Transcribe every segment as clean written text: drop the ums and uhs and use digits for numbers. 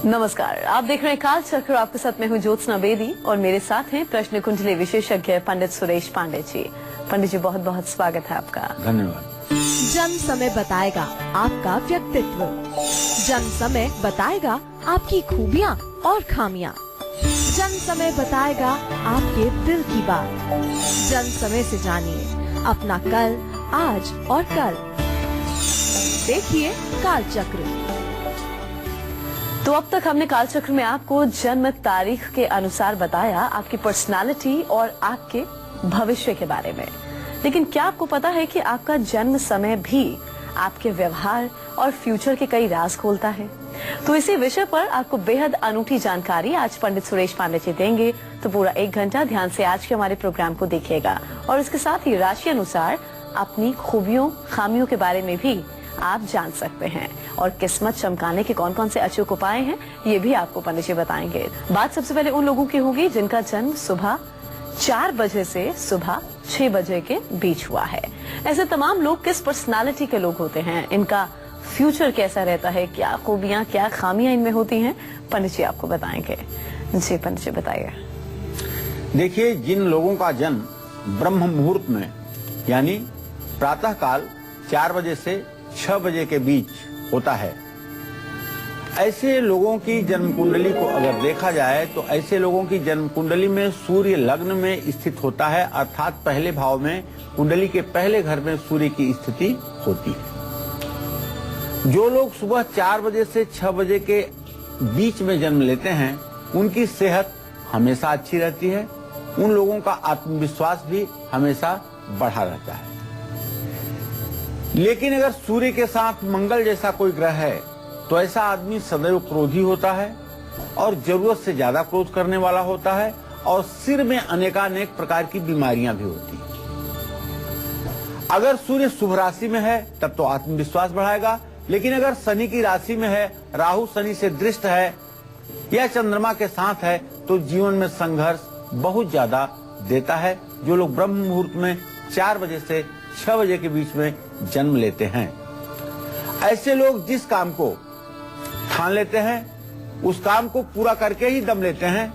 नमस्कार, आप देख रहे हैं काल चक्र। आपके साथ मैं हूं ज्योत्सना बेदी और मेरे साथ हैं प्रश्न कुंडली विशेषज्ञ पंडित सुरेश पांडे जी। पंडित जी, बहुत बहुत स्वागत है आपका। धन्यवाद। जन्म समय बताएगा आपका व्यक्तित्व, जन्म समय बताएगा आपकी खूबियाँ और खामियाँ, जन्म समय बताएगा आपके दिल की बात। जन्म समय से जानिए अपना कल, आज और कल। देखिए काल चक्र। तो अब तक हमने काल चक्र में आपको जन्म तारीख के अनुसार बताया आपकी पर्सनालिटी और आपके भविष्य के बारे में, लेकिन क्या आपको पता है कि आपका जन्म समय भी आपके व्यवहार और फ्यूचर के कई राज खोलता है? तो इसी विषय पर आपको बेहद अनूठी जानकारी आज पंडित सुरेश पांडे जी देंगे। तो पूरा 1 घंटा ध्यान से आज के हमारे प्रोग्राम को देखिएगा और इसके साथ ही राशि अनुसार अपनी खूबियों खामियों के बारे में भी आप जान सकते हैं और किस्मत चमकाने के कौन कौन से अचूक उपाय हैं ये भी आपको पंडित जी बताएंगे। बात सबसे पहले उन लोगों की होगी जिनका जन्म सुबह 4 बजे से सुबह 6 बजे के बीच हुआ है। ऐसे तमाम लोग किस पर्सनालिटी के लोग होते हैं, इनका फ्यूचर कैसा रहता है, क्या खूबियां क्या खामियां इनमें होती हैं, पंडित जी आपको बताएंगे। जी पंडित जी बताइए। देखिए, जिन लोगों का जन्म ब्रह्म मुहूर्त में यानी प्रातः काल 4 बजे से 6 बजे के बीच होता है, ऐसे लोगों की जन्म कुंडली को अगर देखा जाए तो ऐसे लोगों की जन्म कुंडली में सूर्य लग्न में स्थित होता है, अर्थात पहले भाव में कुंडली के पहले घर में सूर्य की स्थिति होती है। जो लोग सुबह 4 बजे से 6 बजे के बीच में जन्म लेते हैं उनकी सेहत हमेशा अच्छी रहती है, उन लोगों का आत्मविश्वास भी हमेशा बढ़ा रहता है। लेकिन अगर सूर्य के साथ मंगल जैसा कोई ग्रह है तो ऐसा आदमी सदैव क्रोधी होता है और जरूरत से ज्यादा क्रोध करने वाला होता है और सिर में अनेकानेक प्रकार की बीमारियां भी होती हैं। अगर सूर्य शुभ राशि में है तब तो आत्मविश्वास बढ़ाएगा, लेकिन अगर शनि की राशि में है, राहु शनि से दृष्ट है या चंद्रमा के साथ है तो जीवन में संघर्ष बहुत ज्यादा देता है। जो लोग ब्रह्म मुहूर्त में 4 बजे से 6 बजे के बीच में जन्म लेते हैं, ऐसे लोग जिस काम को ठान लेते हैं उस काम को पूरा करके ही दम लेते हैं।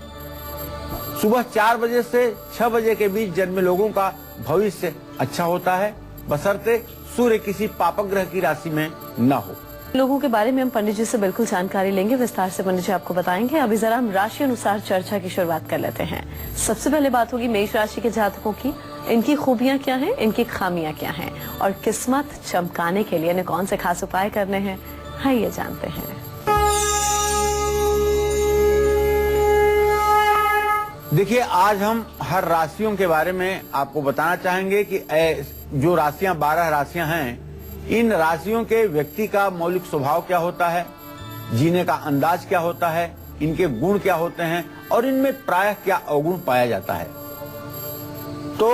सुबह 4 बजे से 6 बजे के बीच जन्मे लोगों का भविष्य अच्छा होता है, बशर्ते सूर्य किसी पापक ग्रह की राशि में न हो। लोगों के बारे में हम पंडित जी से बिल्कुल जानकारी लेंगे, विस्तार से पंडित जी आपको बताएंगे। अभी जरा हम राशि अनुसार चर्चा की शुरुआत कर लेते हैं। सबसे पहले बात होगी मेष राशि के जातकों की। इनकी खूबियां क्या हैं, इनकी खामियां क्या हैं और किस्मत चमकाने के लिए इन्हें कौन से खास उपाय करने हैं, आइए जानते हैं। देखिए, आज हम हर राशियों के बारे में आपको बताना चाहेंगे कि जो राशियां 12 राशियां हैं, इन राशियों के व्यक्ति का मौलिक स्वभाव क्या होता है, जीने का अंदाज क्या होता है, इनके गुण क्या होते हैं और इनमें प्रायः क्या अवगुण पाया जाता है। तो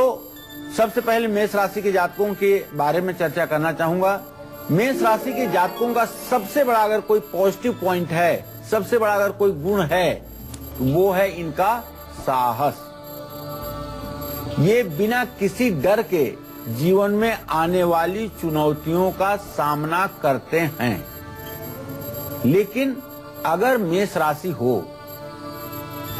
सबसे पहले मेष राशि के जातकों के बारे में चर्चा करना चाहूंगा। मेष राशि के जातकों का सबसे बड़ा अगर कोई पॉजिटिव पॉइंट है, सबसे बड़ा अगर कोई गुण है, वो है इनका साहस। ये बिना किसी डर के जीवन में आने वाली चुनौतियों का सामना करते हैं। लेकिन अगर मेष राशि हो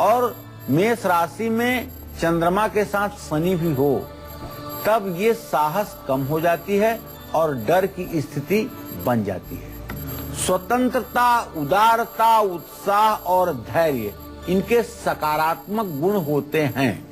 और मेष राशि में चंद्रमा के साथ शनि भी हो, तब ये साहस कम हो जाती है और डर की स्थिति बन जाती है। स्वतंत्रता, उदारता, उत्साह और धैर्य इनके सकारात्मक गुण होते हैं।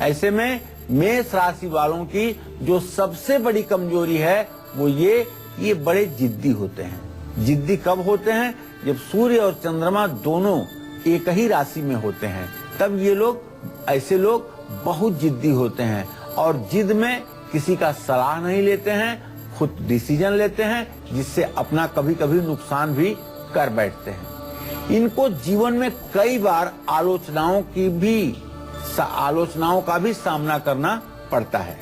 ऐसे में मेष राशि वालों की जो सबसे बड़ी कमजोरी है वो ये बड़े जिद्दी होते हैं। जिद्दी कब होते हैं? जब सूर्य और चंद्रमा दोनों एक ही राशि में होते हैं, तब ये लोग, ऐसे लोग बहुत जिद्दी होते हैं और जिद में किसी का सलाह नहीं लेते हैं, खुद डिसीजन लेते हैं, जिससे अपना कभी कभी नुकसान भी कर बैठते हैं। इनको जीवन में कई बार आलोचनाओं का भी सामना करना पड़ता है।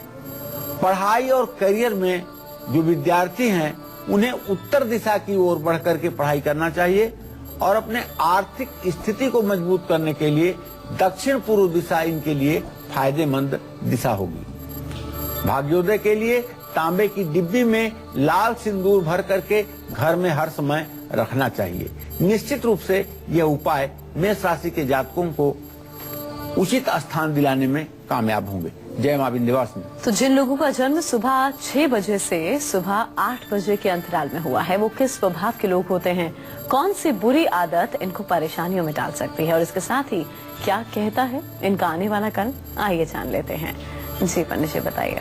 पढ़ाई और करियर में जो विद्यार्थी हैं उन्हें उत्तर दिशा की ओर बढ़ करके पढ़ाई करना चाहिए और अपने आर्थिक स्थिति को मजबूत करने के लिए दक्षिण पूर्व दिशा इनके लिए फायदेमंद दिशा होगी। भाग्योदय के लिए तांबे की डिब्बी में लाल सिंदूर भर करके घर में हर समय रखना चाहिए। निश्चित रूप से यह उपाय मेष राशि के जातकों को उचित स्थान दिलाने में कामयाब होंगे। जय मां विंध्यवासिनी। तो जिन लोगों का जन्म सुबह 6 बजे से सुबह 8 बजे के अंतराल में हुआ है, वो किस स्वभाव के लोग होते हैं, कौन सी बुरी आदत इनको परेशानियों में डाल सकती है और इसके साथ ही क्या कहता है इनका आने वाला कल, आइए जान लेते हैं। जी पंडित जी बताइए।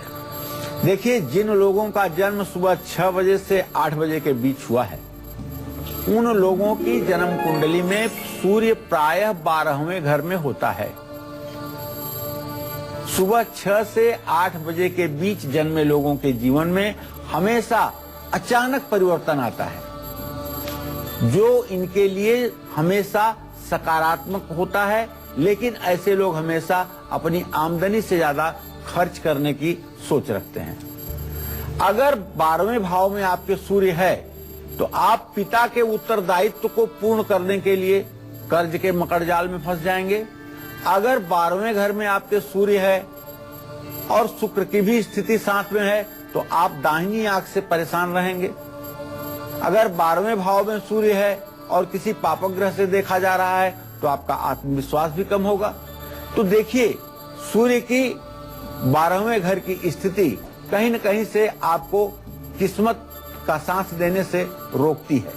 देखिए, जिन लोगों का जन्म सुबह 6 बजे से 8 बजे के बीच हुआ है, उन लोगों की जन्म कुंडली में सूर्य प्रायः 12वें घर में होता है। सुबह 6 से 8 बजे के बीच जन्मे लोगों के जीवन में हमेशा अचानक परिवर्तन आता है, जो इनके लिए हमेशा सकारात्मक होता है। लेकिन ऐसे लोग हमेशा अपनी आमदनी से ज्यादा खर्च करने की सोच रखते हैं। अगर 12वें भाव में आपके सूर्य है तो आप पिता के उत्तरदायित्व को पूर्ण करने के लिए कर्ज के मकड़जाल में फंस जाएंगे। अगर 12वें घर में आपके सूर्य है और शुक्र की भी स्थिति साथ में है तो आप दाहिनी आंख से परेशान रहेंगे। अगर 12वें भाव में सूर्य है और किसी पापग्रह से देखा जा रहा है तो आपका आत्मविश्वास भी कम होगा। तो देखिए, सूर्य की 12वें घर की स्थिति कहीं न कहीं से आपको किस्मत का साथ देने से रोकती है।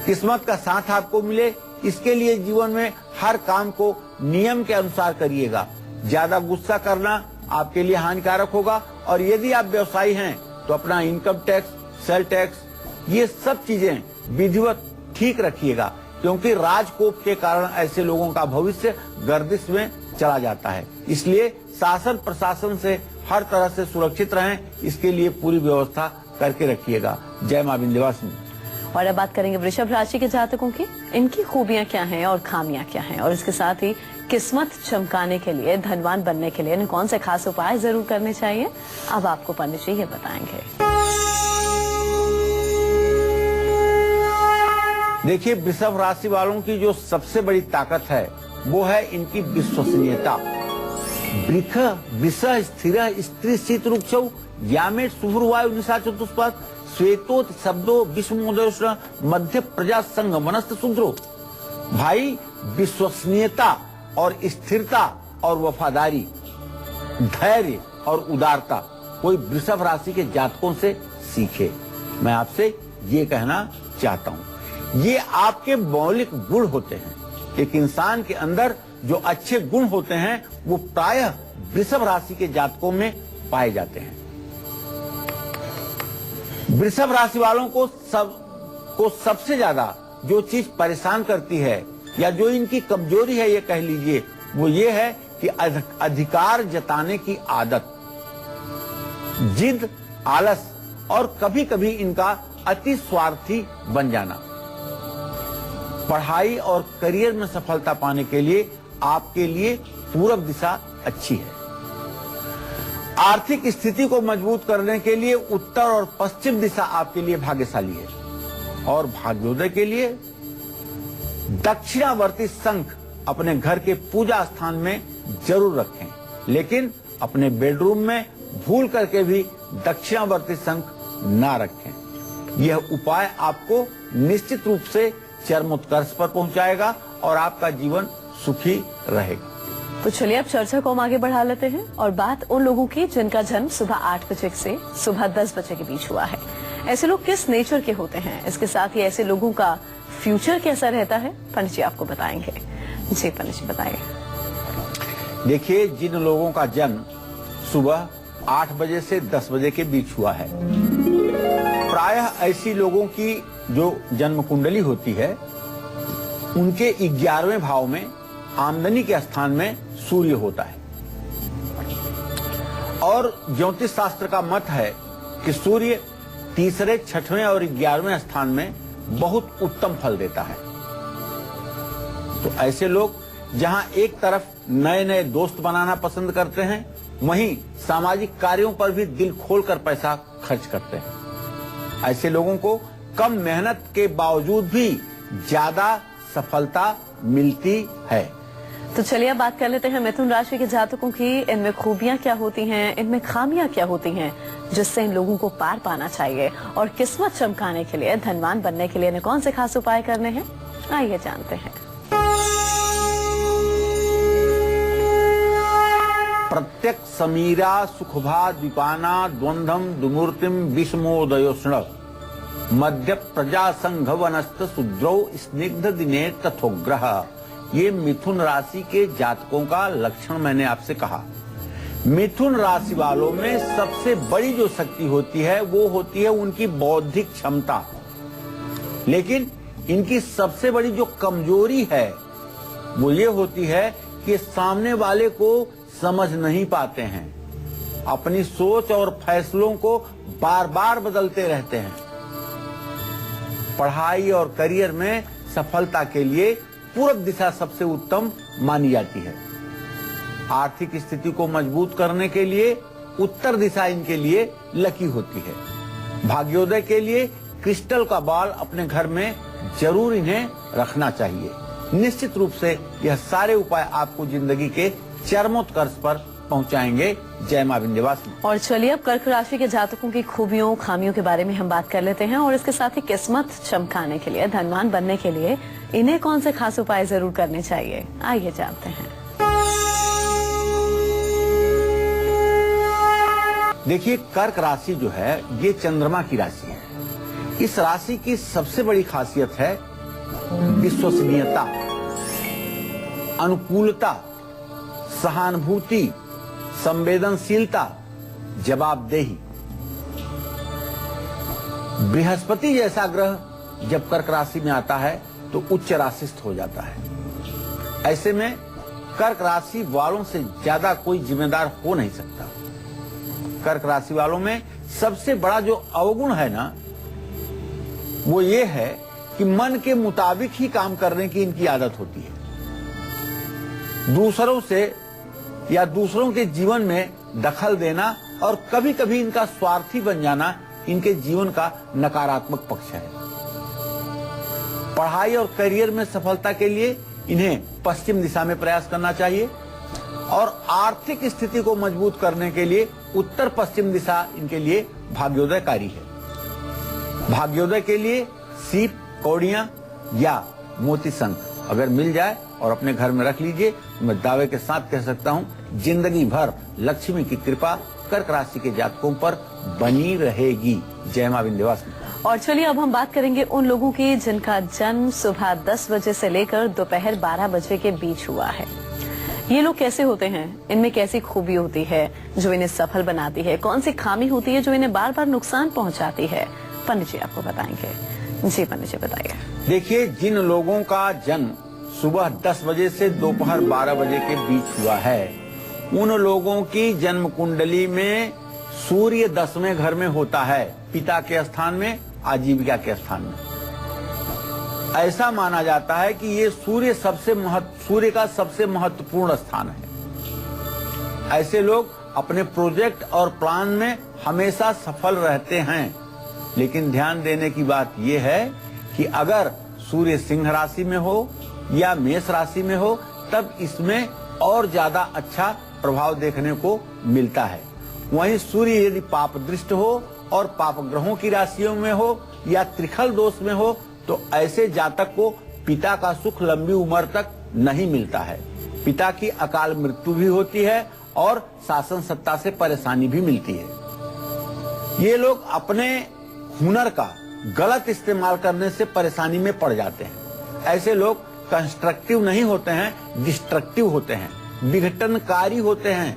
किस्मत का साथ आपको मिले, इसके लिए जीवन में हर काम को नियम के अनुसार करिएगा। ज्यादा गुस्सा करना आपके लिए हानिकारक होगा। और यदि आप व्यवसायी हैं तो अपना इनकम टैक्स, सेल टैक्स, ये सब चीजें विधिवत ठीक रखिएगा, क्योंकि राजकोप के कारण ऐसे लोगों का भविष्य गर्दिश में चला जाता है। इसलिए शासन प्रशासन से हर तरह से सुरक्षित रहें, इसके लिए पूरी व्यवस्था करके रखिएगा। जय मां विंध्यवासिनी। और अब बात करेंगे वृषभ राशि के जातकों की। इनकी खूबियां क्या हैं और खामियां क्या हैं, और इसके साथ ही किस्मत चमकाने के लिए, धनवान बनने के लिए इन्हें कौन से खास उपाय जरूर करने चाहिए, अब आपको पंडित जी ये बताएंगे। देखिए, वृषभ राशि वालों की जो सबसे बड़ी ताकत है वो है इनकी विश्वसनीयता। वृष स्थिर स्त्री शीत रुक्षौ यामेट शुभ्रवायु निशा चतुष्पद श्वेतोत शब्दो विश्वमोदोष्ण मध्य प्रजा संग मनस्त शुद्रो। भाई, विश्वसनीयता और स्थिरता और वफादारी, धैर्य और उदारता कोई वृषभ राशि के जातकों से सीखे। मैं आपसे ये कहना चाहता हूँ, ये आपके मौलिक गुण होते हैं। एक इंसान के अंदर जो अच्छे गुण होते हैं वो प्रायः वृषभ राशि के जातकों में पाए जाते हैं। वृषभ राशि वालों को सबसे ज्यादा जो चीज परेशान करती है या जो इनकी कमजोरी है, ये कह लीजिए, वो ये है कि अधिकार जताने की आदत, जिद, आलस और कभी कभी इनका अति स्वार्थी बन जाना। पढ़ाई और करियर में सफलता पाने के लिए आपके लिए पूरब दिशा अच्छी है। आर्थिक स्थिति को मजबूत करने के लिए उत्तर और पश्चिम दिशा आपके लिए भाग्यशाली है। और भाग्योदय के लिए दक्षिणावर्ती शंख अपने घर के पूजा स्थान में जरूर रखें, लेकिन अपने बेडरूम में भूल करके भी दक्षिणावर्ती शंख ना रखें। यह उपाय आपको निश्चित रूप से चरमोत्कर्ष पर पहुंचाएगा और आपका जीवन सुखी रहेगा। तो चलिए अब चर्चा को हम आगे बढ़ा लेते हैं और बात उन लोगों की जिनका जन्म सुबह 8 बजे से सुबह 10 बजे के बीच हुआ है। ऐसे लोग किस नेचर के होते हैं, इसके साथ ही ऐसे लोगों का फ्यूचर कैसा रहता है, पंडित जी आपको बताएंगे। जी पंडित जी बताइए। देखिए, जिन लोगों का जन्म सुबह 8 बजे से 10 बजे के बीच हुआ है, प्रायः ऐसी लोगों की जो जन्म कुंडली होती है उनके 11वें भाव में आमदनी के स्थान में सूर्य होता है। और ज्योतिष शास्त्र का मत है कि सूर्य तीसरे, छठवें और 11वें स्थान में बहुत उत्तम फल देता है। तो ऐसे लोग जहां एक तरफ नए नए दोस्त बनाना पसंद करते हैं, वहीं सामाजिक कार्यों पर भी दिल खोलकर पैसा खर्च करते हैं। ऐसे लोगों को कम मेहनत के बावजूद भी ज्यादा सफलता मिलती है। तो चलिए बात कर लेते हैं मिथुन राशि के जातकों की। इनमें खूबियां क्या होती हैं, इनमें खामियां क्या होती हैं, जिससे इन लोगों को पार पाना चाहिए, और किस्मत चमकाने के लिए, धनवान बनने के लिए इन्हें कौन से खास उपाय करने हैं, आइए जानते हैं। प्रत्यक समीरा सुखभा द्विपाना द्वंद्वम दुमूर्तिम विषमोदयोष्ण मध्य प्रजा संघ वनस्त शुद्रौ स्निग्ध दिने तथोग्रह। ये मिथुन राशि के जातकों का लक्षण मैंने आपसे कहा। मिथुन राशि वालों में सबसे बड़ी जो शक्ति होती है वो होती है उनकी बौद्धिक क्षमता, लेकिन इनकी सबसे बड़ी जो कमजोरी है वो ये होती है कि सामने वाले को समझ नहीं पाते हैं, अपनी सोच और फैसलों को बार बार बदलते रहते हैं। पढ़ाई और करियर में सफलता के लिए पूरब दिशा सबसे उत्तम मानी जाती है। आर्थिक स्थिति को मजबूत करने के लिए उत्तर दिशा इनके लिए लकी होती है। भाग्योदय के लिए क्रिस्टल का बॉल अपने घर में जरूर इन्हें रखना चाहिए। निश्चित रूप से यह सारे उपाय आपको जिंदगी के चरमोत्कर्ष पर पहुंचाएंगे। जय मां विंध्यवासिनी। और चलिए अब कर्क राशि के जातकों की खूबियों खामियों के बारे में हम बात कर लेते हैं, और इसके साथ ही किस्मत चमकाने के लिए, धनवान बनने के लिए इन्हें कौन से खास उपाय जरूर करने चाहिए, आइए जानते हैं। देखिए, कर्क राशि जो है ये चंद्रमा की राशि है। इस राशि की सबसे बड़ी खासियत है विश्वसनीयता, अनुकूलता, सहानुभूति, संवेदनशीलता, जवाबदेही। बृहस्पति जैसा ग्रह जब कर्क राशि में आता है तो उच्च राशिस्थ हो जाता है। ऐसे में कर्क राशि वालों से ज्यादा कोई जिम्मेदार हो नहीं सकता। कर्क राशि वालों में सबसे बड़ा जो अवगुण है ना, वो ये है कि मन के मुताबिक ही काम करने की इनकी आदत होती है। दूसरों से या दूसरों के जीवन में दखल देना और कभी कभी इनका स्वार्थी बन जाना इनके जीवन का नकारात्मक पक्ष है। पढ़ाई और करियर में सफलता के लिए इन्हें पश्चिम दिशा में प्रयास करना चाहिए, और आर्थिक स्थिति को मजबूत करने के लिए उत्तर पश्चिम दिशा इनके लिए भाग्योदयकारी है। भाग्योदय के लिए सीप, कौड़ियां या मोती शंख अगर मिल जाए और अपने घर में रख लीजिए, मैं दावे के साथ कह सकता हूं जिंदगी भर लक्ष्मी की कृपा कर्क राशि के जातकों पर बनी रहेगी। जय मां विंध्यवासिनी। और चलिए अब हम बात करेंगे उन लोगों की जिनका जन्म सुबह 10 बजे से लेकर दोपहर 12 बजे के बीच हुआ है। ये लोग कैसे होते हैं, इनमें कैसी खूबी होती है जो इन्हें सफल बनाती है, कौन सी खामी होती है जो इन्हें बार बार नुकसान पहुंचाती है, पंडित जी आपको बताएंगे। जी पंडित जी बताइए। देखिए, जिन लोगों का जन्म सुबह 10 बजे से दोपहर 12 बजे के बीच हुआ है, उन लोगों की जन्म कुंडली में सूर्य 10वें घर में होता है, पिता के स्थान में, आजीविका के स्थान में। ऐसा माना जाता है कि ये सूर्य का सबसे महत्वपूर्ण स्थान है। ऐसे लोग अपने प्रोजेक्ट और प्लान में हमेशा सफल रहते हैं। लेकिन ध्यान देने की बात यह है कि अगर सूर्य सिंह राशि में हो या मेष राशि में हो, तब इसमें और ज्यादा अच्छा प्रभाव देखने को मिलता है। वहीं सूर्य यदि पाप दृष्ट हो और पाप ग्रहों की राशियों में हो या त्रिखल दोष में हो, तो ऐसे जातक को पिता का सुख लंबी उम्र तक नहीं मिलता है। पिता की अकाल मृत्यु भी होती है और शासन सत्ता से परेशानी भी मिलती है। ये लोग अपने हुनर का गलत इस्तेमाल करने से परेशानी में पड़ जाते हैं। ऐसे लोग कंस्ट्रक्टिव नहीं होते हैं, डिस्ट्रक्टिव होते हैं, विघटनकारी होते हैं।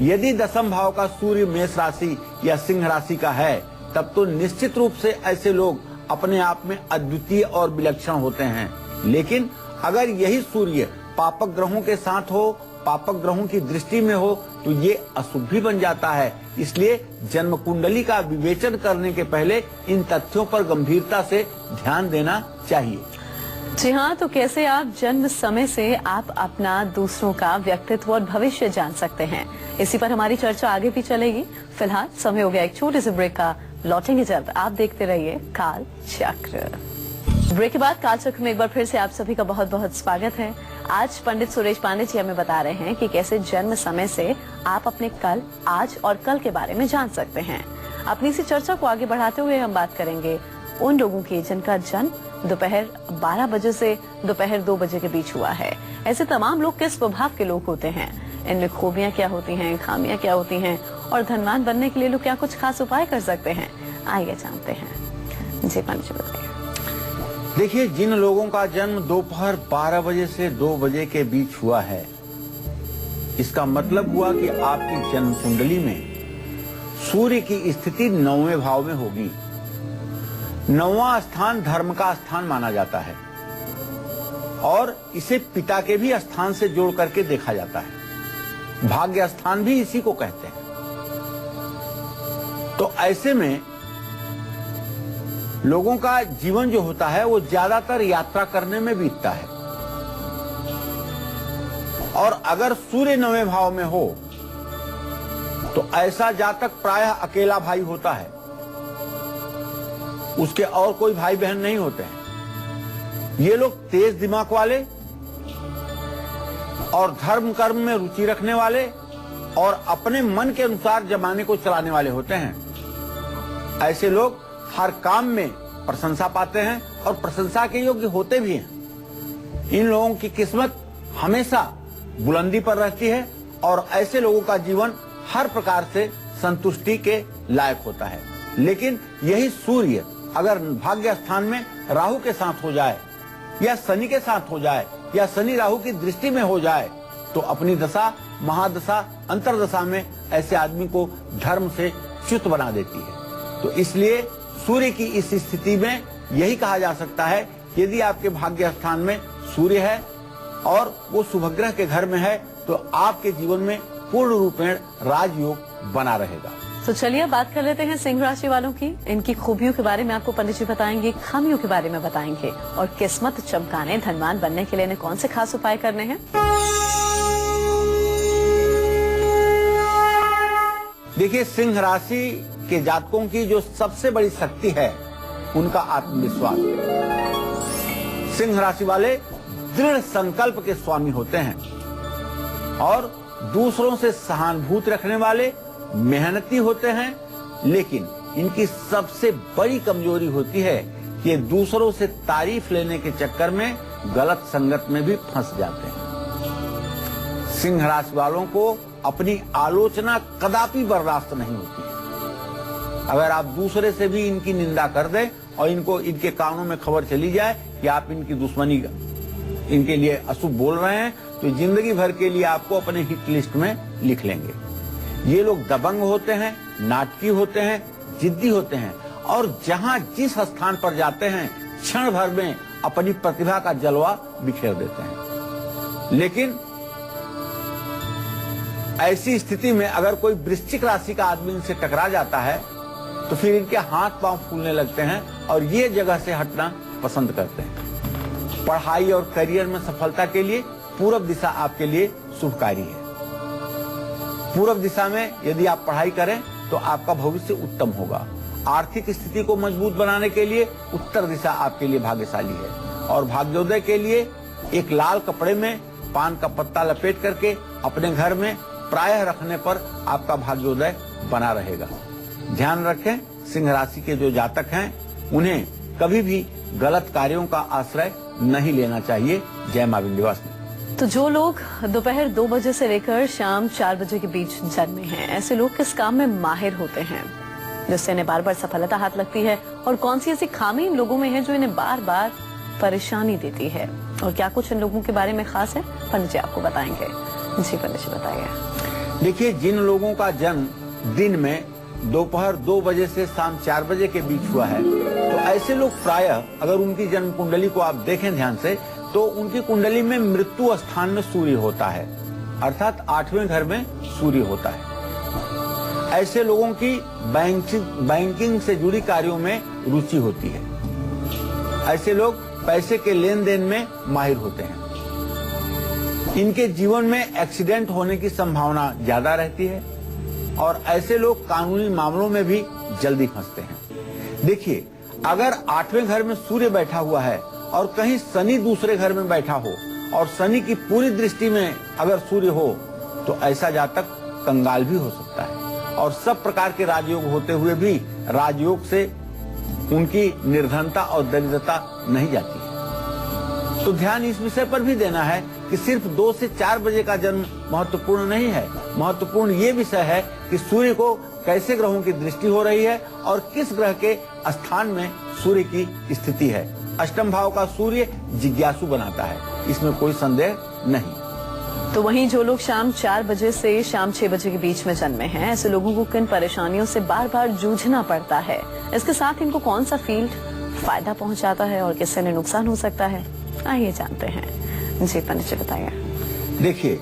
यदि 10वें भाव का सूर्य मेष राशि या सिंह राशि का है, तब तो निश्चित रूप से ऐसे लोग अपने आप में अद्वितीय और विलक्षण होते हैं। लेकिन अगर यही सूर्य पापक ग्रहों के साथ हो, पापक ग्रहों की दृष्टि में हो, तो ये अशुभ भी बन जाता है। इसलिए जन्म कुंडली का विवेचन करने के पहले इन तथ्यों पर गंभीरता से ध्यान देना चाहिए। जी हाँ, तो कैसे आप जन्म समय से आप अपना दूसरों का व्यक्तित्व और भविष्य जान सकते हैं, इसी पर हमारी चर्चा आगे भी चलेगी। फिलहाल समय हो गया एक छोटे से ब्रेक का, लौटेंगे जल्द। आप देखते रहिए काल चक्र। ब्रेक के बाद काल चक्र में एक बार फिर से आप सभी का बहुत बहुत स्वागत है। आज पंडित सुरेश पांडे जी हमें बता रहे हैं कि कैसे जन्म समय से आप अपने कल, आज और कल के बारे में जान सकते हैं। अपनी इसी चर्चा को आगे बढ़ाते हुए हम बात करेंगे उन लोगों की जिनका जन्म दोपहर 12 बजे से दोपहर 2 बजे के बीच हुआ है। ऐसे तमाम लोग किस स्वभाव के लोग होते हैं, इनमें खूबियां क्या होती हैं, खामियां क्या होती हैं और धनवान बनने के लिए लोग क्या कुछ खास उपाय कर सकते हैं, आइए जानते हैं। जी पंडित जी बताइए। देखिए, जिन लोगों का जन्म दोपहर 12 बजे से 2 बजे के बीच हुआ है, इसका मतलब हुआ कि आपकी जन्म कुंडली में सूर्य की स्थिति 9वें भाव में होगी। 9वां स्थान धर्म का स्थान माना जाता है और इसे पिता के भी स्थान से जोड़ करके देखा जाता है। भाग्य स्थान भी इसी को कहते हैं। तो ऐसे में लोगों का जीवन जो होता है वो ज्यादातर यात्रा करने में बीतता है और अगर सूर्य 9वें भाव में हो तो ऐसा जातक प्रायः अकेला भाई होता है, उसके और कोई भाई बहन नहीं होते हैं। ये लोग तेज दिमाग वाले और धर्म कर्म में रुचि रखने वाले और अपने मन के अनुसार जमाने को चलाने वाले होते हैं। ऐसे लोग हर काम में प्रशंसा पाते हैं और प्रशंसा के योग्य होते भी हैं। इन लोगों की किस्मत हमेशा बुलंदी पर रहती है और ऐसे लोगों का जीवन हर प्रकार से संतुष्टि के लायक होता है। लेकिन यही सूर्य अगर भाग्य स्थान में राहु के साथ हो जाए या शनि के साथ हो जाए या शनि राहु की दृष्टि में हो जाए तो अपनी दशा, महादशा, अंतरदशा में ऐसे आदमी को धर्म से च्युत बना देती है। तो इसलिए सूर्य की इस स्थिति में यही कहा जा सकता है कि यदि आपके भाग्य स्थान में सूर्य है और वो शुभग्रह के घर में है तो आपके जीवन में पूर्ण रूपेण राजयोग बना रहेगा। तो चलिए बात कर लेते हैं सिंह राशि वालों की। इनकी खूबियों के बारे में आपको पंडित जी बताएंगे, खामियों के बारे में बताएंगे और किस्मत चमकाने, धनवान बनने के लिए इन्हें कौन से खास उपाय करने हैं। देखिए, सिंह राशि के जातकों की जो सबसे बड़ी शक्ति है उनका आत्मविश्वास। सिंह राशि वाले दृढ़ संकल्प के स्वामी होते हैं और दूसरों से सहानुभूति रखने वाले, मेहनती होते हैं। लेकिन इनकी सबसे बड़ी कमजोरी होती है कि दूसरों से तारीफ लेने के चक्कर में गलत संगत में भी फंस जाते हैं। सिंह राशि वालों को अपनी आलोचना कदापि बर्दाश्त नहीं होती है। अगर आप दूसरे से भी इनकी निंदा कर दें और इनको इनके कानों में खबर चली जाए कि आप इनकी दुश्मनी इनके लिए अशुभ बोल रहे हैं तो जिंदगी भर के लिए आपको अपने हिट लिस्ट में लिख लेंगे। ये लोग दबंग होते हैं, नाटकी होते हैं, जिद्दी होते हैं और जहां जिस स्थान पर जाते हैं क्षण भर में अपनी प्रतिभा का जलवा बिखेर देते हैं। लेकिन ऐसी स्थिति में अगर कोई वृश्चिक राशि का आदमी इनसे टकरा जाता है तो फिर इनके हाथ पांव फूलने लगते हैं और ये जगह से हटना पसंद करते हैं। पढ़ाई और करियर में सफलता के लिए पूर्व दिशा आपके लिए शुभकारी है। पूर्व दिशा में यदि आप पढ़ाई करें तो आपका भविष्य उत्तम होगा। आर्थिक स्थिति को मजबूत बनाने के लिए उत्तर दिशा आपके लिए भाग्यशाली है और भाग्योदय के लिए एक लाल कपड़े में पान का पत्ता लपेट करके अपने घर में प्रायः रखने पर आपका भाग्योदय बना रहेगा। ध्यान रखें, सिंह राशि के जो जातक हैं उन्हें कभी भी गलत कार्यों का आश्रय नहीं लेना चाहिए। जय मां विंध्यवासिनी। तो जो लोग दोपहर 2 बजे से लेकर शाम 4 बजे के बीच जन्मे हैं, ऐसे लोग किस काम में माहिर होते हैं जिससे इन्हें बार बार सफलता हाथ लगती है और कौन सी ऐसी खामी इन लोगों में है जो इन्हें बार बार परेशानी देती है और क्या कुछ इन लोगों के बारे में खास है, पंडित जी आपको बताएंगे। जी पंडित जी बताइए। देखिए, जिन लोगों का जन्म दिन में दोपहर 2 बजे से शाम 4 बजे के बीच हुआ है तो ऐसे लोग प्रायः अगर उनकी जन्म कुंडली को आप देखें ध्यान से तो उनकी कुंडली में मृत्यु स्थान में सूर्य होता है, अर्थात 8वें घर में सूर्य होता है। ऐसे लोगों की बैंकिंग से जुड़ी कार्यों में रुचि होती है। ऐसे लोग पैसे के लेन देन में माहिर होते हैं। इनके जीवन में एक्सीडेंट होने की संभावना ज्यादा रहती है और ऐसे लोग कानूनी मामलों में भी जल्दी फंसते हैं। देखिए, अगर 8वें घर में सूर्य बैठा हुआ है और कहीं शनि दूसरे घर में बैठा हो और शनि की पूरी दृष्टि में अगर सूर्य हो तो ऐसा जातक कंगाल भी हो सकता है और सब प्रकार के राजयोग होते हुए भी राजयोग से उनकी निर्धनता और दरिद्रता नहीं जाती है। तो ध्यान इस विषय पर भी देना है कि सिर्फ 2 से 4 बजे का जन्म महत्वपूर्ण नहीं है। महत्वपूर्ण ये विषय है कि सूर्य को कैसे ग्रहों की दृष्टि हो रही है और किस ग्रह के स्थान में सूर्य की स्थिति है। अष्टम भाव का सूर्य जिज्ञासु बनाता है, इसमें कोई संदेह नहीं। तो वहीं जो लोग शाम 4 बजे से शाम 6 बजे के बीच में जन्मे हैं, ऐसे लोगों को किन परेशानियों से बार बार जूझना पड़ता है, इसके साथ इनको कौन सा फील्ड फायदा पहुंचाता है और किससे नुकसान हो सकता है, आइए जानते हैं। जी पंडित जी बताइए। देखिए,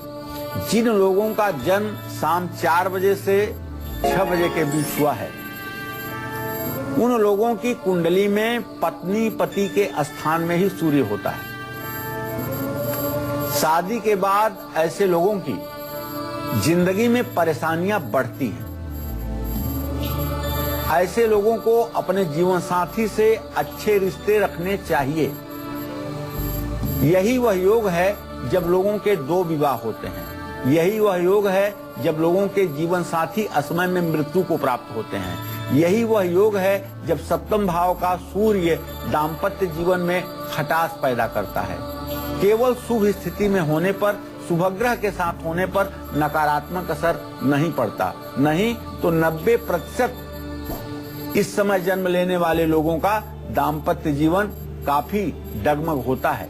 जिन लोगों का जन्म शाम 4 बजे से 6 बजे के बीच हुआ है, उन लोगों की कुंडली में पत्नी पति के स्थान में ही सूर्य होता है। शादी के बाद ऐसे लोगों की जिंदगी में परेशानियां बढ़ती हैं। ऐसे लोगों को अपने जीवन साथी से अच्छे रिश्ते रखने चाहिए। यही वह योग है जब लोगों के 2 विवाह होते हैं। यही वह योग है जब लोगों के जीवन साथी असमय में मृत्यु को प्राप्त होते हैं। यही वह योग है जब सप्तम भाव का सूर्य दाम्पत्य जीवन में खटास पैदा करता है। केवल शुभ स्थिति में होने पर, शुभग्रह के साथ होने पर नकारात्मक असर नहीं पड़ता। नहीं तो 90% इस समय जन्म लेने वाले लोगों का दाम्पत्य जीवन काफी डगमग होता है।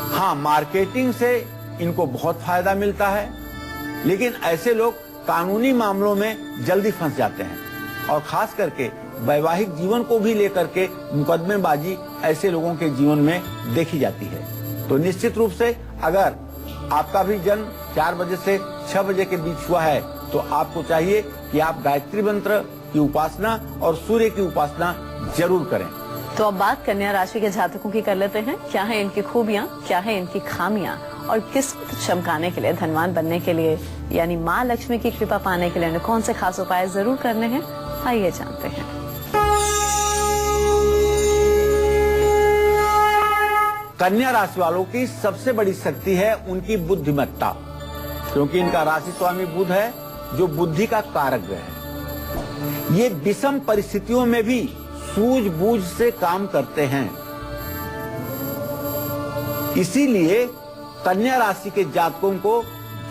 हाँ, मार्केटिंग से इनको बहुत फायदा मिलता है, लेकिन ऐसे लोग कानूनी मामलों में जल्दी फंस जाते हैं और खास करके वैवाहिक जीवन को भी लेकर के मुकदमेबाजी ऐसे लोगों के जीवन में देखी जाती है। तो निश्चित रूप से अगर आपका भी जन्म 4 बजे से 6 बजे के बीच हुआ है, तो आपको चाहिए कि आप गायत्री मंत्र की उपासना और सूर्य की उपासना जरूर करें। तो अब बात कन्या राशि के जातकों की कर लेते हैं। क्या है इनकी खूबियां, क्या है इनकी खामियां और किस्मत चमकाने के लिए, धनवान बनने के लिए, यानी माँ लक्ष्मी की कृपा पाने के लिए उन्हें कौन से खास उपाय जरूर करने हैं, आइए जानते हैं। कन्या राशि वालों की सबसे बड़ी शक्ति है उनकी बुद्धिमत्ता, क्योंकि इनका राशि स्वामी बुध है जो बुद्धि का कारक ग्रह है। ये विषम परिस्थितियों में भी सूझबूझ से काम करते हैं। इसीलिए कन्या राशि के जातकों को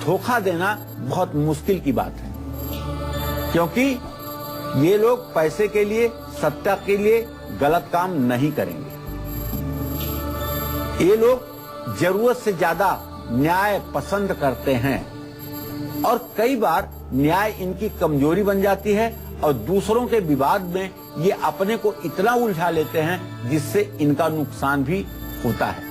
धोखा देना बहुत मुश्किल की बात है, क्योंकि ये लोग पैसे के लिए, सत्ता के लिए गलत काम नहीं करेंगे। ये लोग जरूरत से ज्यादा न्याय पसंद करते हैं और कई बार न्याय इनकी कमजोरी बन जाती है और दूसरों के विवाद में ये अपने को इतना उलझा लेते हैं जिससे इनका नुकसान भी होता है।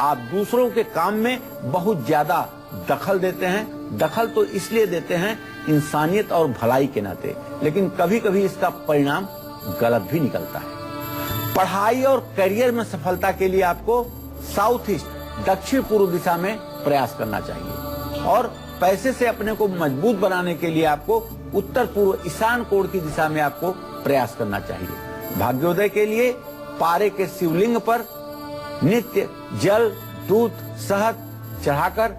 आप दूसरों के काम में बहुत ज्यादा दखल देते हैं। दखल तो इसलिए देते हैं इंसानियत और भलाई के नाते, लेकिन कभी कभी इसका परिणाम गलत भी निकलता है। पढ़ाई और करियर में सफलता के लिए आपको साउथ ईस्ट, दक्षिण पूर्व दिशा में प्रयास करना चाहिए और पैसे से अपने को मजबूत बनाने के लिए आपको उत्तर पूर्व ईशान कोण की दिशा में आपको प्रयास करना चाहिए। भाग्योदय के लिए पारे के शिवलिंग पर नित्य जल, दूध, शहद चढ़ाकर,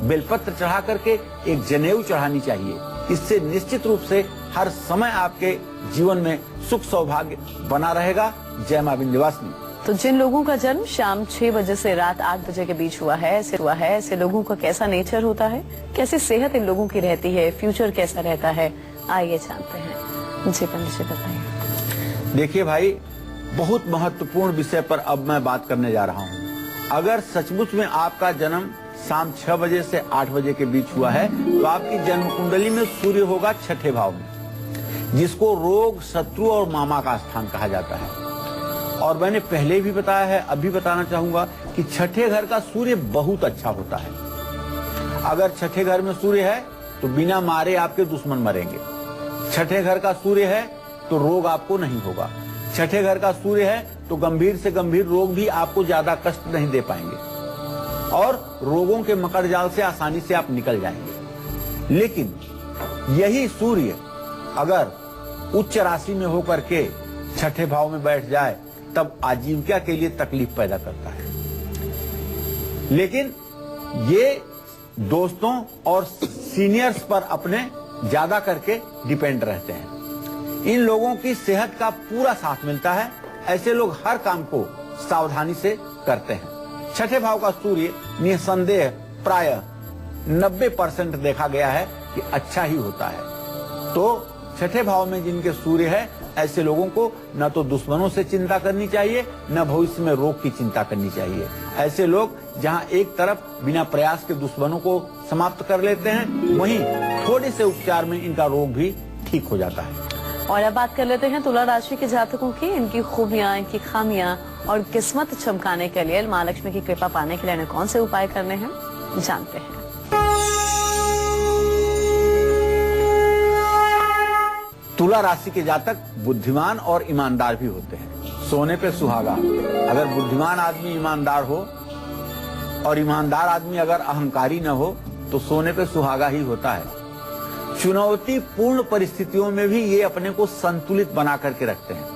बेलपत्र चढ़ा करके एक जनेऊ चढ़ानी चाहिए। इससे निश्चित रूप से हर समय आपके जीवन में सुख सौभाग्य बना रहेगा। जय मां विंध्यवासिनी। तो जिन लोगों का जन्म शाम 6 बजे से रात 8 बजे के बीच हुआ है, ऐसे लोगों का कैसा नेचर होता है, कैसी सेहत इन लोगों की रहती है, फ्यूचर कैसा रहता है, आइए जानते हैं। जी पंडित जी बताइए। देखिए भाई, बहुत महत्वपूर्ण विषय पर अब मैं बात करने जा रहा हूँ। अगर सचमुच में आपका जन्म शाम 6 बजे से 8 बजे के बीच हुआ है, तो आपकी जन्म कुंडली में सूर्य होगा 6ठे भाव में, जिसको रोग, शत्रु और मामा का स्थान कहा जाता है। और मैंने पहले भी बताया है, अभी बताना चाहूंगा कि 6ठे घर का सूर्य बहुत अच्छा होता है। अगर 6ठे घर में सूर्य है तो बिना मारे आपके दुश्मन मरेंगे। 6ठे घर का सूर्य है तो रोग आपको नहीं होगा। 6ठे घर का सूर्य है तो गंभीर से गंभीर रोग भी आपको ज्यादा कष्ट नहीं दे पाएंगे और रोगों के मकड़ जाल से आसानी से आप निकल जाएंगे। लेकिन यही सूर्य अगर उच्च राशि में होकर के 6ठे भाव में बैठ जाए, तब आजीविका के लिए तकलीफ पैदा करता है। लेकिन ये दोस्तों और सीनियर्स पर अपने ज्यादा करके डिपेंड रहते हैं। इन लोगों की सेहत का पूरा साथ मिलता है। ऐसे लोग हर काम को सावधानी से करते हैं। छठे भाव का सूर्य निसंदेह प्रायः 90% देखा गया है कि अच्छा ही होता है। तो छठे भाव में जिनके सूर्य है, ऐसे लोगों को न तो दुश्मनों से चिंता करनी चाहिए, न भविष्य में रोग की चिंता करनी चाहिए। ऐसे लोग जहां एक तरफ बिना प्रयास के दुश्मनों को समाप्त कर लेते हैं, वहीं थोड़े से उपचार में इनका रोग भी ठीक हो जाता है। और अब बात कर लेते हैं तुला राशि के जातकों की, इनकी खूबियां, इनकी खामियां और किस्मत चमकाने के लिए, माँ लक्ष्मी की कृपा पाने के लिए इन्हें कौन से उपाय करने हैं, जानते हैं। तुला राशि के जातक बुद्धिमान और ईमानदार भी होते हैं। सोने पे सुहागा। अगर बुद्धिमान आदमी ईमानदार हो और ईमानदार आदमी अगर अहंकारी न हो तो सोने पे सुहागा ही होता है। चुनौतीपूर्ण परिस्थितियों में भी ये अपने को संतुलित बना करके रखते हैं।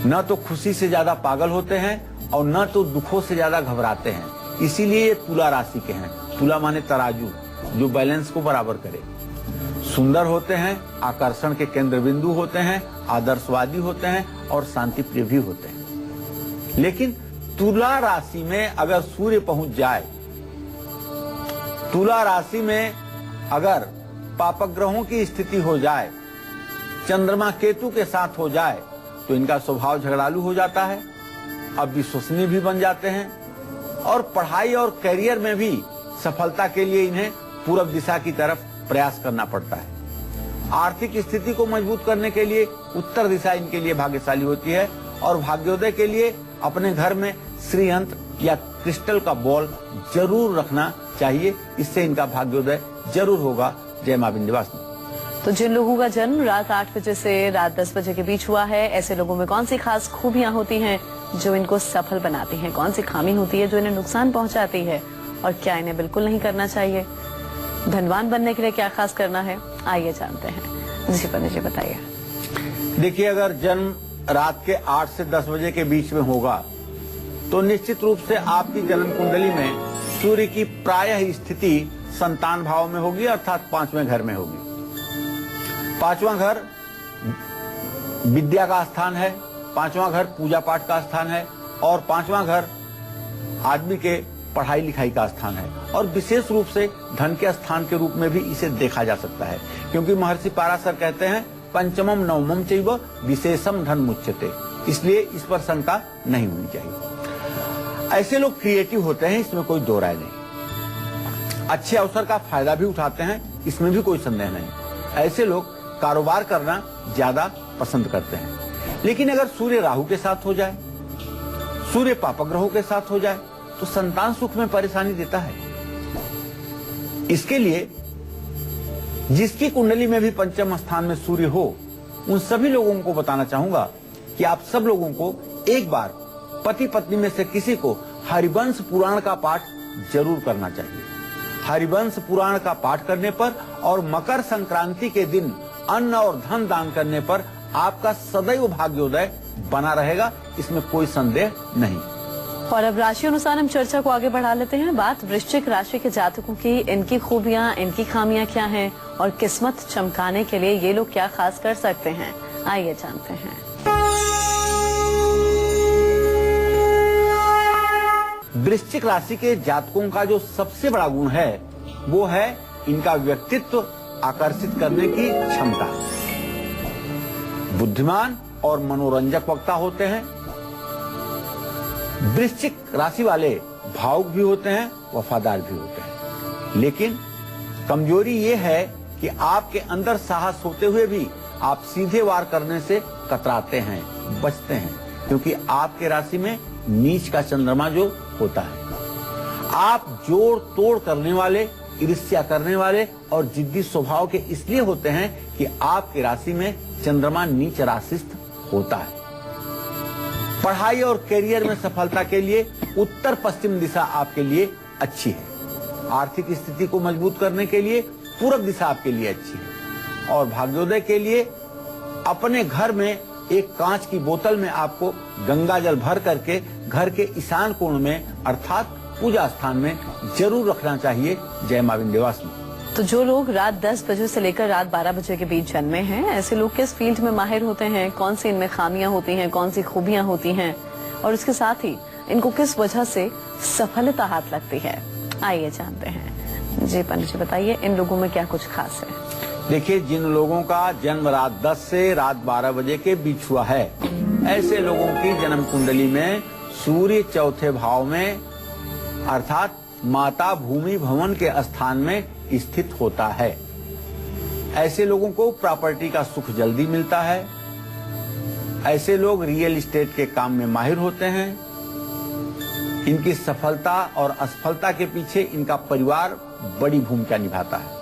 न तो खुशी से ज्यादा पागल होते हैं और न तो दुखों से ज्यादा घबराते हैं। इसीलिए ये तुला राशि के हैं। तुला माने तराजू, जो बैलेंस को बराबर करे। सुंदर होते हैं, आकर्षण के केंद्र बिंदु होते हैं, आदर्शवादी होते हैं और शांति प्रिय भी होते हैं। लेकिन तुला राशि में अगर सूर्य पहुंच जाए, तुला राशि में अगर पापग्रहों की स्थिति हो जाए, चंद्रमा केतु के साथ हो जाए, तो इनका स्वभाव झगड़ालू हो जाता है। अब विश्वसनीय भी बन जाते हैं और पढ़ाई और करियर में भी सफलता के लिए इन्हें पूर्व दिशा की तरफ प्रयास करना पड़ता है। आर्थिक स्थिति को मजबूत करने के लिए उत्तर दिशा इनके लिए भाग्यशाली होती है और भाग्योदय के लिए अपने घर में श्रीयंत्र या क्रिस्टल का बॉल जरूर रखना चाहिए। इससे इनका भाग्योदय जरूर होगा। जय मां विंध्यवासिनी। तो जिन लोगों का जन्म रात 8 बजे से रात 10 बजे के बीच हुआ है, ऐसे लोगों में कौन सी खास खूबियां होती हैं जो इनको सफल बनाती हैं, कौन सी खामी होती है जो इन्हें नुकसान पहुंचाती है और क्या इन्हें बिल्कुल नहीं करना चाहिए, धनवान बनने के लिए क्या खास करना है, आइए जानते हैं। जी पंडित जी बताइए। देखिए, अगर जन्म रात के 8 से 10 बजे के बीच में होगा तो निश्चित रूप से आपकी जन्म कुंडली में सूर्य की प्रायः स्थिति संतान भाव में होगी, अर्थात 5वें घर में होगी। 5वां घर विद्या का स्थान है, 5वां घर पूजा पाठ का स्थान है और 5वां घर आदमी के पढ़ाई लिखाई का स्थान है और विशेष रूप से धन के स्थान के रूप में भी इसे देखा जा सकता है, क्योंकि महर्षि पाराशर कहते हैं पंचमम नवमम चैव विशेषम धन मुच्यते। इसलिए इस पर शंका नहीं होनी चाहिए। ऐसे लोग क्रिएटिव होते हैं, इसमें कोई दो राय नहीं। अच्छे अवसर का फायदा भी उठाते हैं, इसमें भी कोई संदेह नहीं। ऐसे लोग कारोबार करना ज्यादा पसंद करते हैं। लेकिन अगर सूर्य राहु के साथ हो जाए, सूर्य पापग्रहों के साथ हो जाए तो संतान सुख में परेशानी देता है। इसके लिए जिसकी कुंडली में भी पंचम स्थान में सूर्य हो, उन सभी लोगों को बताना चाहूंगा कि आप सब लोगों को एक बार पति पत्नी में से किसी को हरिवंश पुराण का पाठ जरूर करना चाहिए। हरिवंश पुराण का पाठ करने पर और मकर संक्रांति के दिन अन्न और धन दान करने पर आपका सदैव भाग्योदय बना रहेगा, इसमें कोई संदेह नहीं। और अब राशि अनुसार हम चर्चा को आगे बढ़ा लेते हैं। बात वृश्चिक राशि के जातकों की, इनकी खूबियां, इनकी खामियां क्या हैं और किस्मत चमकाने के लिए ये लोग क्या खास कर सकते हैं, आइए जानते हैं। वृश्चिक राशि के जातकों का जो सबसे बड़ा गुण है वो है इनका व्यक्तित्व आकर्षित करने की क्षमता। बुद्धिमान और मनोरंजक वक्ता होते हैं। वृश्चिक राशि वाले भावुक भी होते हैं, वफादार भी होते हैं। लेकिन कमजोरी ये है कि आपके अंदर साहस होते हुए भी आप सीधे वार करने से कतराते हैं, बचते हैं, क्योंकि आपके राशि में नीच का चंद्रमा जो होता है। आप जोड़ तोड़ करने वाले, ईर्ष्या करने वाले और जिद्दी स्वभाव के इसलिए होते हैं कि आपके राशि में चंद्रमा नीच राशिस्थ होता है। पढ़ाई और करियर में सफलता के लिए उत्तर पश्चिम दिशा आपके लिए अच्छी है। आर्थिक स्थिति को मजबूत करने के लिए पूर्व दिशा आपके लिए अच्छी है और भाग्योदय के लिए अपने घर में एक कांच की बोतल में आपको गंगा जल भर करके घर के ईशान कोण में अर्थात पूजा स्थान में जरूर रखना चाहिए। जय मां विंध्यवासिनी। तो जो लोग रात 10 बजे से लेकर रात 12 बजे के बीच जन्मे हैं, ऐसे लोग किस फील्ड में माहिर होते हैं, कौन सी इनमें खामियां होती हैं, कौन सी खूबियां होती हैं और उसके साथ ही इनको किस वजह से सफलता हाथ लगती है, आइए जानते हैं। जी पंडित जी बताइए, इन लोगों में क्या कुछ खास है? देखिए, जिन लोगों का जन्म रात 10 से रात 12 बजे के बीच हुआ है, ऐसे लोगों की जन्म कुंडली में सूर्य चौथे भाव में अर्थात माता भूमि भवन के स्थान में स्थित होता है। ऐसे लोगों को प्रॉपर्टी का सुख जल्दी मिलता है। ऐसे लोग रियल एस्टेट के काम में माहिर होते हैं। इनकी सफलता और असफलता के पीछे इनका परिवार बड़ी भूमिका निभाता है।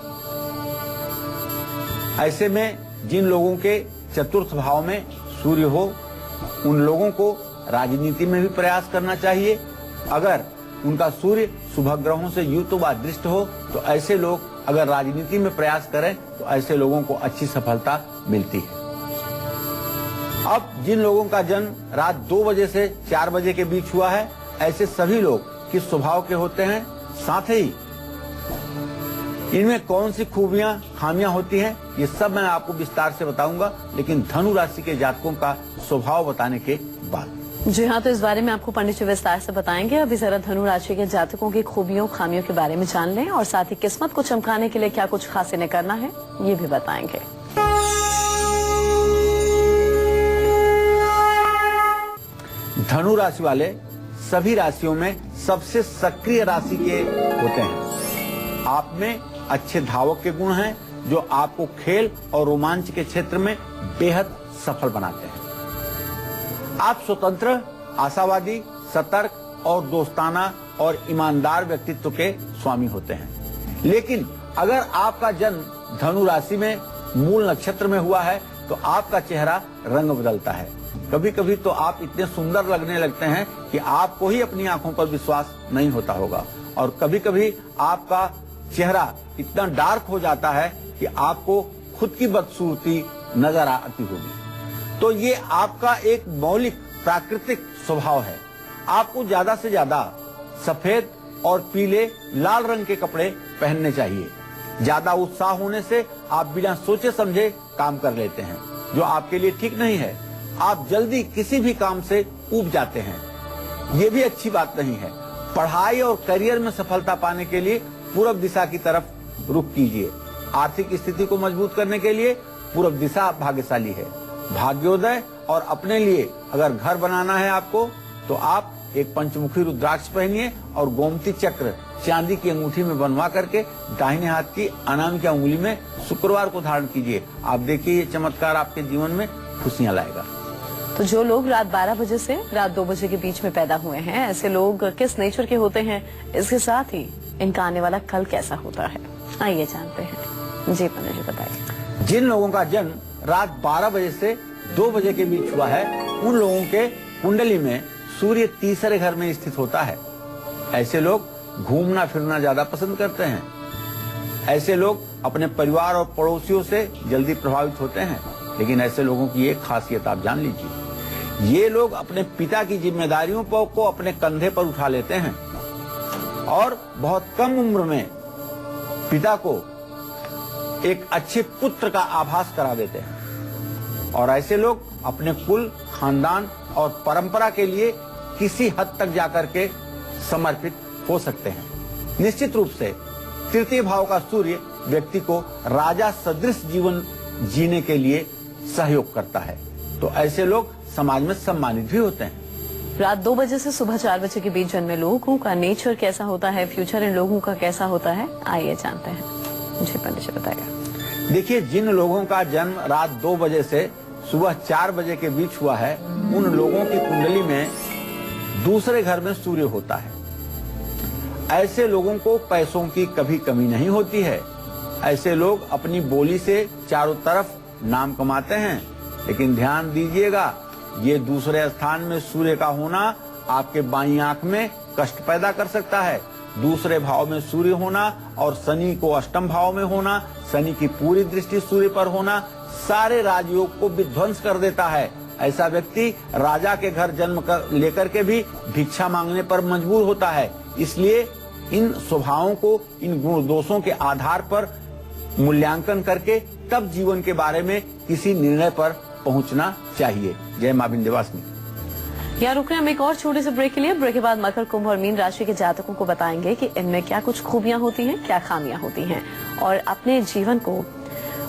ऐसे में जिन लोगों के चतुर्थ भाव में सूर्य हो, उन लोगों को राजनीति में भी प्रयास करना चाहिए। अगर उनका सूर्य शुभ ग्रहों से युक्त व दृष्ट हो तो ऐसे लोग अगर राजनीति में प्रयास करें तो ऐसे लोगों को अच्छी सफलता मिलती है। अब जिन लोगों का जन्म रात 2 बजे से 4 बजे के बीच हुआ है, ऐसे सभी लोग किस स्वभाव के होते हैं, साथ ही इनमें कौन सी खूबियां खामियां होती हैं, ये सब मैं आपको विस्तार से बताऊंगा, लेकिन धनु राशि के जातकों का स्वभाव बताने के बाद। जी हाँ, तो इस बारे में आपको पंडित जी विस्तार से बताएंगे। अभी जरा धनु राशि के जातकों की खूबियों खामियों के बारे में जान लें और साथ ही किस्मत को चमकाने के लिए क्या कुछ खास इन्हें करना है, ये भी बताएंगे। धनु राशि वाले सभी राशियों में सबसे सक्रिय राशि के होते हैं। आप में अच्छे धावक के गुण हैं जो आपको खेल और रोमांच के क्षेत्र में बेहद सफल बनाते हैं। आप स्वतंत्र, आशावादी, सतर्क और दोस्ताना और ईमानदार व्यक्तित्व के स्वामी होते हैं। लेकिन अगर आपका जन्म धनु राशि में मूल नक्षत्र में हुआ है तो आपका चेहरा रंग बदलता है। कभी कभी तो आप इतने सुंदर लगने लगते हैं कि आपको ही अपनी आंखों पर विश्वास नहीं होता होगा, और कभी कभी आपका चेहरा इतना डार्क हो जाता है कि आपको खुद की बदसूरती नजर आती होगी। तो ये आपका एक मौलिक प्राकृतिक स्वभाव है। आपको ज्यादा से ज्यादा सफेद और पीले, लाल रंग के कपड़े पहनने चाहिए। ज्यादा उत्साह होने से आप बिना सोचे समझे काम कर लेते हैं, जो आपके लिए ठीक नहीं है। आप जल्दी किसी भी काम से ऊब जाते हैं, ये भी अच्छी बात नहीं है। पढ़ाई और करियर में सफलता पाने के लिए पूर्व दिशा की तरफ रुख कीजिए। आर्थिक स्थिति को मजबूत करने के लिए पूर्व दिशा भाग्यशाली है। भाग्योदय और अपने लिए अगर घर बनाना है आपको, तो आप एक पंचमुखी रुद्राक्ष पहनिए और गोमती चक्र चांदी की अंगूठी में बनवा करके दाहिने हाथ की अनामिका उंगली में शुक्रवार को धारण कीजिए। आप देखिए ये चमत्कार आपके जीवन में खुशियां लाएगा। तो जो लोग रात 12 बजे से रात 2 बजे के बीच में पैदा हुए हैं, ऐसे लोग किस नेचर के होते हैं, इसके साथ ही इनका आने वाला कल कैसा होता है, आइए जानते हैं। जी पंडित जी बताइए। जिन लोगों का जन्म रात 12 बजे से 2 बजे के बीच हुआ है, उन लोगों के कुंडली में सूर्य तीसरे घर में स्थित होता है। ऐसे लोग घूमना फिरना ज्यादा पसंद करते हैं। ऐसे लोग अपने परिवार और पड़ोसियों से जल्दी प्रभावित होते हैं। लेकिन ऐसे लोगों की एक खासियत आप जान लीजिए, ये लोग अपने पिता की जिम्मेदारियों को अपने कंधे पर उठा लेते हैं और बहुत कम उम्र में पिता को एक अच्छे पुत्र का आभास करा देते हैं। और ऐसे लोग अपने कुल, खानदान और परंपरा के लिए किसी हद तक जाकर के समर्पित हो सकते हैं। निश्चित रूप से तृतीय भाव का सूर्य व्यक्ति को राजा सदृश जीवन जीने के लिए सहयोग करता है, तो ऐसे लोग समाज में सम्मानित भी होते हैं। रात 2 बजे से सुबह 4 बजे के बीच जन्मे लोगों का नेचर कैसा होता है, फ्यूचर इन लोगों का कैसा होता है, आइए जानते हैं। जी पंडित जी बताइएगा। देखिए, जिन लोगों का जन्म रात 2 बजे से सुबह 4 बजे के बीच हुआ है, उन लोगों की कुंडली में दूसरे घर में सूर्य होता है। ऐसे लोगों को पैसों की कभी कमी नहीं होती है। ऐसे लोग अपनी बोली से चारों तरफ नाम कमाते हैं। लेकिन ध्यान दीजिएगा, ये दूसरे स्थान में सूर्य का होना आपके बाईं आंख में कष्ट पैदा कर सकता है। दूसरे भाव में सूर्य होना और शनि को अष्टम भाव में होना, शनि की पूरी दृष्टि सूर्य पर होना सारे राजयोग को विध्वंस कर देता है। ऐसा व्यक्ति राजा के घर जन्म लेकर के भी भिक्षा मांगने पर मजबूर होता है। इसलिए इन स्वभावों को, इन गुण दोषों के आधार पर मूल्यांकन करके तब जीवन के बारे में किसी निर्णय पर पहुंचना चाहिए। जय मां विंध्यवासिनी। यहाँ रुक रहे हैं हम एक और छोटे से ब्रेक के लिए। ब्रेक के बाद मकर, कुंभ और मीन राशि के जातकों को बताएंगे कि इनमें क्या कुछ खूबियां होती हैं, क्या खामियां होती हैं, और अपने जीवन को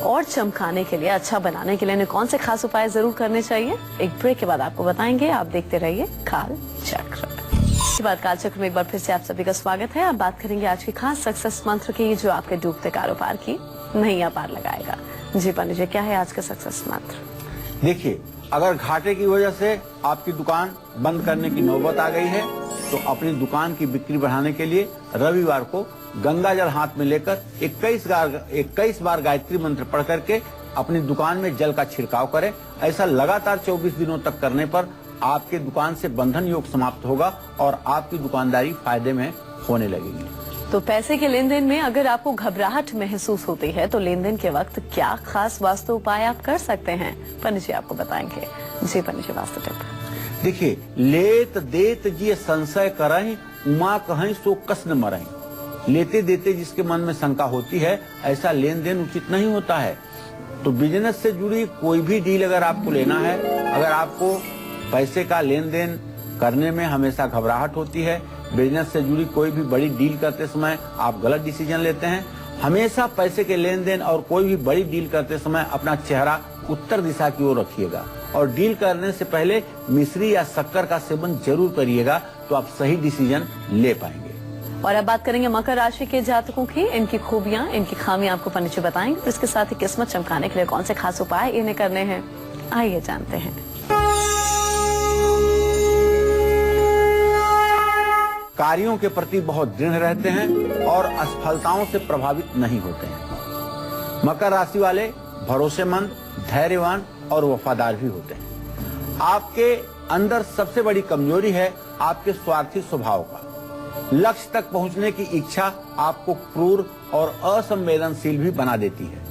और चमकाने के लिए, अच्छा बनाने के लिए इन्हें कौन से खास उपाय जरूर करने चाहिए। एक ब्रेक के बाद आपको बताएंगे। आप देखते रहिए काल चक्र। इसके बाद काल चक्र में एक बार फिर से आप सभी का स्वागत है। आप बात करेंगे आज की खास सक्सेस मंत्र की, जो आपके डूबते कारोबार की नैया पार लगाएगा। जी पंडित जी, क्या है आज का सक्सेस मंत्र? देखिए, अगर घाटे की वजह से आपकी दुकान बंद करने की नौबत आ गई है तो अपनी दुकान की बिक्री बढ़ाने के लिए रविवार को गंगा जल हाथ में लेकर 21 बार गायत्री मंत्र पढ़ करके अपनी दुकान में जल का छिड़काव करें। ऐसा लगातार 24 दिनों तक करने पर आपके दुकान से बंधन योग समाप्त होगा और आपकी दुकानदारी फायदे में होने लगेगी। तो पैसे के लेन देन में अगर आपको घबराहट महसूस होती है तो लेन देन के वक्त क्या खास वास्तु उपाय आप कर सकते हैं, पंडित जी आपको बताएंगे। जी पंडित जी, वास्तु टिप। देखिए, लेत देत जी संशय करहीं, उमा कहीं सो कस न मरहीं। लेते देते जिसके मन में शंका होती है, ऐसा लेन देन उचित नहीं होता है। तो बिजनेस से जुड़ी कोई भी डील अगर आपको लेना है, अगर आपको पैसे का लेन देन करने में हमेशा घबराहट होती है, बिजनेस से जुड़ी कोई भी बड़ी डील करते समय आप गलत डिसीजन लेते हैं, हमेशा पैसे के लेन देन और कोई भी बड़ी डील करते समय अपना चेहरा उत्तर दिशा की ओर रखिएगा और डील करने से पहले मिश्री या शक्कर का सेवन जरूर करिएगा, तो आप सही डिसीजन ले पाएंगे। और अब बात करेंगे मकर राशि के जातकों की। इनकी खूबियां, इनकी खामियां आपको पंडित जी बताएंगे। इसके साथ ही किस्मत चमकाने के लिए कौन से खास उपाय इन्हें करने हैं, आइए जानते हैं। कार्यों के प्रति बहुत दृढ़ रहते हैं और असफलताओं से प्रभावित नहीं होते हैं। मकर राशि वाले भरोसेमंद, धैर्यवान और वफादार भी होते हैं। आपके अंदर सबसे बड़ी कमजोरी है आपके स्वार्थी स्वभाव का। लक्ष्य तक पहुंचने की इच्छा आपको क्रूर और असंवेदनशील भी बना देती है।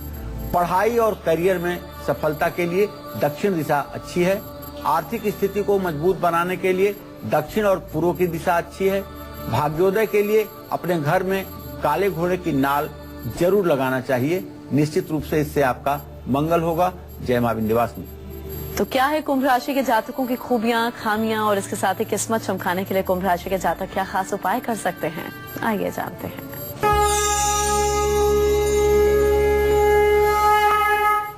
पढ़ाई और करियर में सफलता के लिए दक्षिण दिशा अच्छी है। आर्थिक स्थिति को मजबूत बनाने के लिए दक्षिण और पूर्व की दिशा अच्छी है। भाग्योदय के लिए अपने घर में काले घोड़े की नाल जरूर लगाना चाहिए। निश्चित रूप से इससे आपका मंगल होगा। जय मां विंध्यवासिनी। तो क्या है कुंभ राशि के जातकों की खूबियां, खामियां, और इसके साथ ही किस्मत चमकाने के लिए कुंभ राशि के जातक क्या खास उपाय कर सकते हैं, आइए जानते हैं।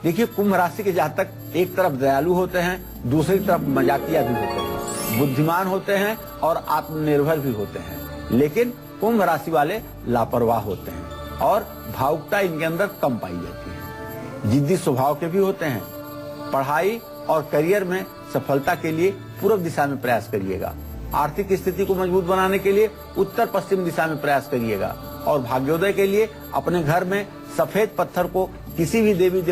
देखिए, कुंभ राशि के जातक एक तरफ दयालु होते हैं, दूसरी तरफ मजाकिया भी होते हैं, बुद्धिमान होते हैं और आत्मनिर्भर भी होते हैं। लेकिन कुंभ राशि वाले लापरवाह होते हैं और भावुकता इनके अंदर कम पाई जाती है। जिद्दी स्वभाव के भी होते हैं। पढ़ाई और करियर में सफलता के लिए पूर्व दिशा में प्रयास करिएगा। आर्थिक स्थिति को मजबूत बनाने के लिए उत्तर पश्चिम दिशा में प्रयास करिएगा और भाग्योदय के लिए अपने घर में सफेद पत्थर की किसी भी देवी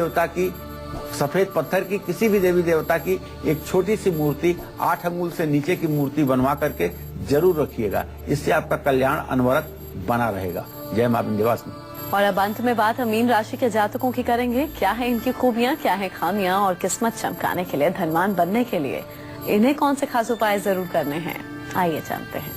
देवता की एक छोटी सी मूर्ति 8 अंगुल से नीचे की मूर्ति बनवा करके जरूर रखिएगा। इससे आपका कल्याण अनवरत बना रहेगा। जय मां विंध्यवासिनी। और अब अंत में बात हम मीन राशि के जातकों की करेंगे। क्या है इनकी खूबियां, क्या है खामियां, और किस्मत चमकाने के लिए, धनवान बनने के लिए इन्हें कौन से खास उपाय जरूर करने हैं, आइए जानते हैं।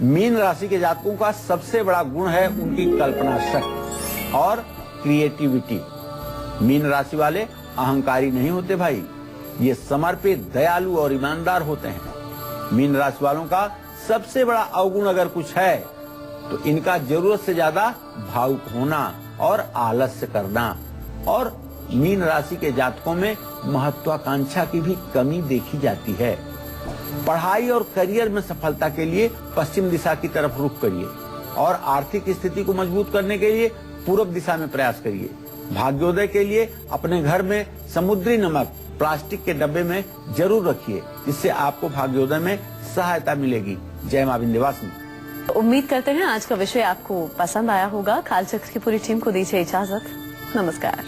मीन राशि के जातकों का सबसे बड़ा गुण है उनकी कल्पना शक्ति और क्रिएटिविटी। मीन राशि वाले अहंकारी नहीं होते भाई, ये समर्पित, दयालु और ईमानदार होते हैं। मीन राशि वालों का सबसे बड़ा अवगुण अगर कुछ है तो इनका जरूरत से ज्यादा भावुक होना और आलस्य करना। और मीन राशि के जातकों में महत्वाकांक्षा की भी कमी देखी जाती है। पढ़ाई और करियर में सफलता के लिए पश्चिम दिशा की तरफ रुख करिए और आर्थिक स्थिति को मजबूत करने के लिए पूर्व दिशा में प्रयास करिए। भाग्योदय के लिए अपने घर में समुद्री नमक प्लास्टिक के डब्बे में जरूर रखिए, जिससे आपको भाग्योदय में सहायता मिलेगी। जय मां विंध्यवासिनी। उम्मीद करते हैं आज का विषय आपको पसंद आया होगा। कालचक्र की पूरी टीम को दीजिए इजाजत। नमस्कार।